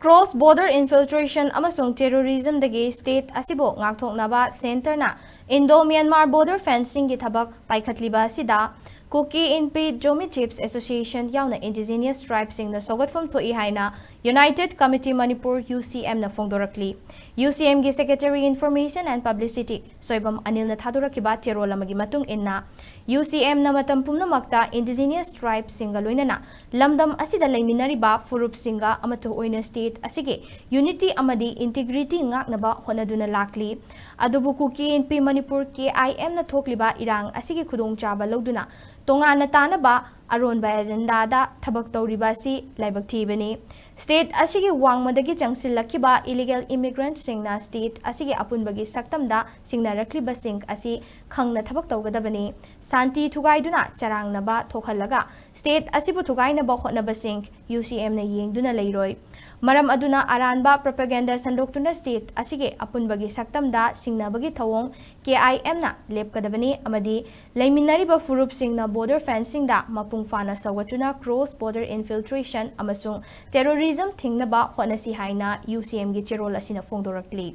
Cross-border infiltration amasung terrorism dagi state asibo ngakthoknaba center na Indo-Myanmar border fencing gi thabak paikhatliba asida Kuki Inpi Zomi Chiefs Association Yaona Indigenous Tribes Singna Sougatpham Thok-Ee haina United Committee Manipur UCM na phongdorakli. UCM gi Secretary Information and Publicity Soibam Anil na thadurakiba tirola magi matung inna UCM na matam pumnamakta Indigenous Tribes singa loinana lamdam asida laiminariba furup singa amatu oina state asige unity amadi integrity ngaknaba honaduna lakli adubu Kuki Inpi Manipur KIM na thokliba irang asige khudong chaba loduna tonga na tanaba aron ba agenda da thabak tawriba si laibak thibani state asigi wangmadagi changsillakiba illegal immigrants singna state asigi apunbagi saktamda singna rakliba sing asi khangna thabak tawgadabani santi thugaiduna charangnaba thokhallaga state asibu thugainaba hotnaba sing UCM na yengduna leiroi maram aduna aranba propaganda sandoktuna state asige apunbagi saktamda singnabagi thawong KIM na lepkadabani amadi laiminariba furup singna border fencing da mapung fana sawatuna cross border infiltration amasung terrorism thingnaba honasi haina UCM gi cherol asina phongdorakli